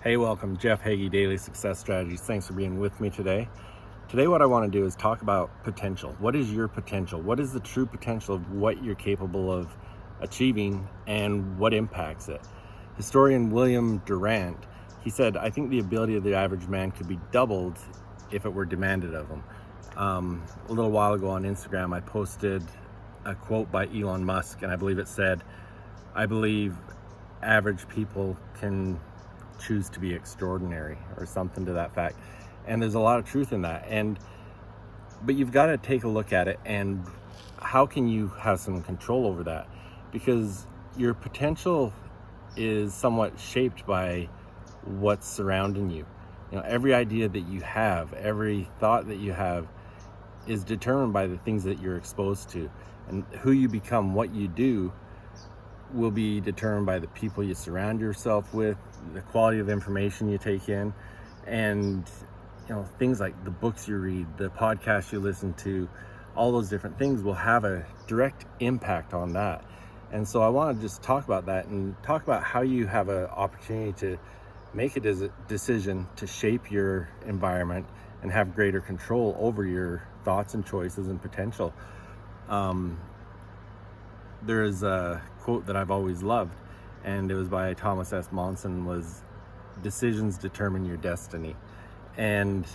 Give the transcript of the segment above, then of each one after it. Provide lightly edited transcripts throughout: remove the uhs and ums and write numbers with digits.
Hey, welcome. Jeff Heggie, Daily Success Strategies. Thanks for being with me today. Today, what I want to do is talk about potential. What is your potential? What is the true potential of what you're capable of achieving and what impacts it? Historian Will Durant, he said, I think the ability of the average man could be doubled if it were demanded of him. A little while ago on Instagram, I posted a quote by Elon Musk, and I believe it said, I believe average people can choose to be extraordinary, or something to that fact. And there's a lot of truth in that. But you've got to take a look at it, and how can you have some control over that? Because your potential is somewhat shaped by what's surrounding you. Every idea that you have, every thought that you have is determined by the things that you're exposed to. And who you become, what you do, will be determined by the people you surround yourself with, the quality of information you take in, and things like the books you read, the podcasts you listen to, all those different things will have a direct impact on that. And so I want to just talk about that and talk about how you have an opportunity to make a decision to shape your environment and have greater control over your thoughts and choices and potential. There is a quote that I've always loved, and it was by Thomas S Monson, was decisions determine your destiny. And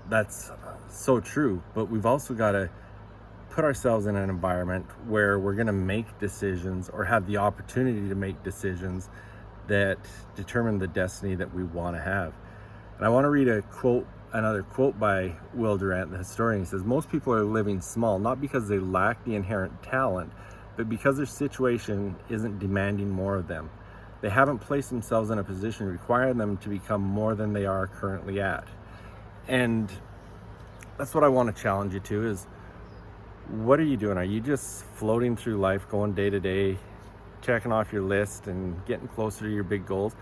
that's so true, but we've also got to put ourselves in an environment where we're going to make decisions, or have the opportunity to make decisions that determine the destiny that we want to have. And I want to read another quote by Will Durant, the historian. He says, most people are living small, not because they lack the inherent talent, but because their situation isn't demanding more of them. They haven't placed themselves in a position requiring them to become more than they are currently at. And that's what I want to challenge you to is, what are you doing? Are you just floating through life, going day to day, checking off your list and getting closer to your big goals?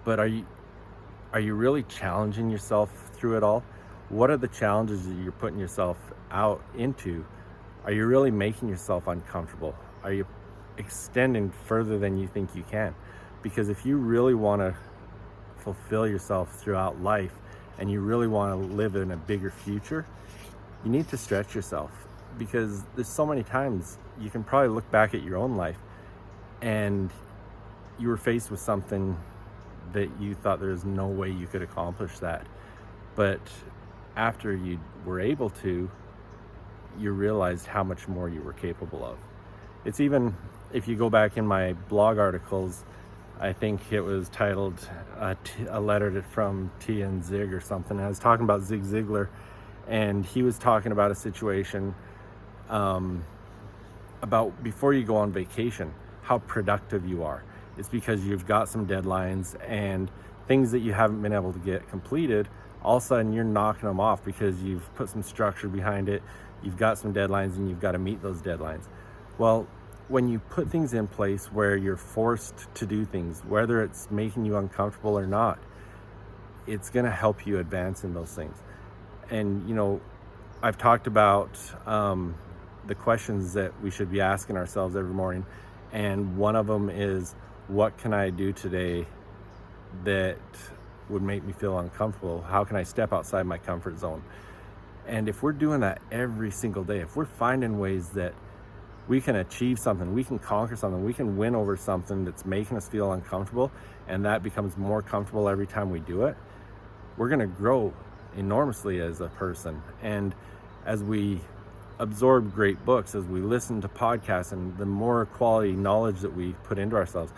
But are you really challenging yourself through it all? What are the challenges that you're putting yourself out into? Are you really making yourself uncomfortable? Are you extending further than you think you can? Because if you really want to fulfill yourself throughout life, and you really want to live in a bigger future, you need to stretch yourself. Because there's so many times you can probably look back at your own life and you were faced with something that you thought there's no way you could accomplish that. But after you were able to, you realized how much more you were capable of. It's even, if you go back in my blog articles, I think it was titled a letter from T and Zig or something. I was talking about Zig Ziglar, and he was talking about a situation about before you go on vacation, how productive you are. It's because you've got some deadlines and things that you haven't been able to get completed. All of a sudden you're knocking them off because you've put some structure behind it. You've got some deadlines and you've got to meet those deadlines. Well, when you put things in place where you're forced to do things, whether it's making you uncomfortable or not, it's going to help you advance in those things. And I've talked about the questions that we should be asking ourselves every morning, and one of them is, what can I do today that would make me feel uncomfortable? How can I step outside my comfort zone? And if we're doing that every single day, if we're finding ways that we can achieve something, we can conquer something, we can win over something that's making us feel uncomfortable, and that becomes more comfortable every time we do it, we're going to grow enormously as a person. And as we absorb great books, as we listen to podcasts, and the more quality knowledge that we put into ourselves,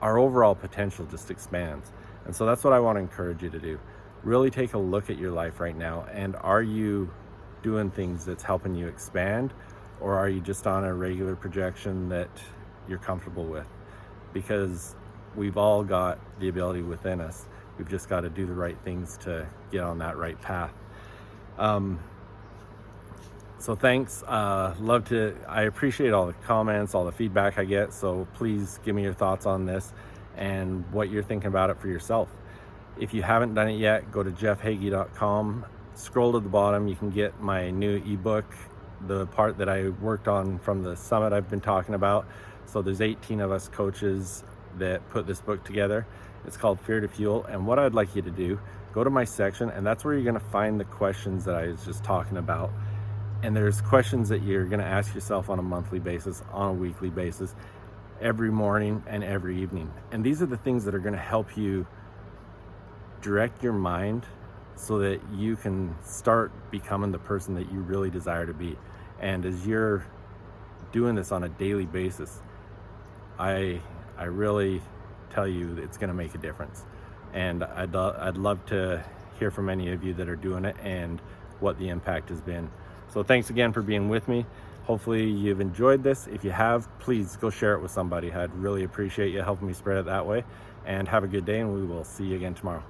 our overall potential just expands. And so that's what I want to encourage you to do. Really take a look at your life right now, and are you doing things that's helping you expand, or are you just on a regular projection that you're comfortable with? Because we've all got the ability within us. We've just got to do the right things to get on that right path. So thanks. I appreciate all the comments, all the feedback I get. So please give me your thoughts on this and what you're thinking about it for yourself. If you haven't done it yet, go to jeffhaggie.com, scroll to the bottom. You can get my new ebook, the part that I worked on from the summit I've been talking about. So there's 18 of us coaches that put this book together, It's called Fear to Fuel. And what I'd like you to do, go to my section, and that's where you're going to find the questions that I was just talking about. And there's questions that you're going to ask yourself on a monthly basis, on a weekly basis, every morning and every evening. And these are the things that are going to help you direct your mind so that you can start becoming the person that you really desire to be. And as you're doing this on a daily basis, I really tell you it's going to make a difference. And I'd love to hear from any of you that are doing it and what the impact has been. So thanks again for being with me. Hopefully you've enjoyed this. If you have, please go share it with somebody. I'd really appreciate you helping me spread it that way. And have a good day, and we will see you again tomorrow.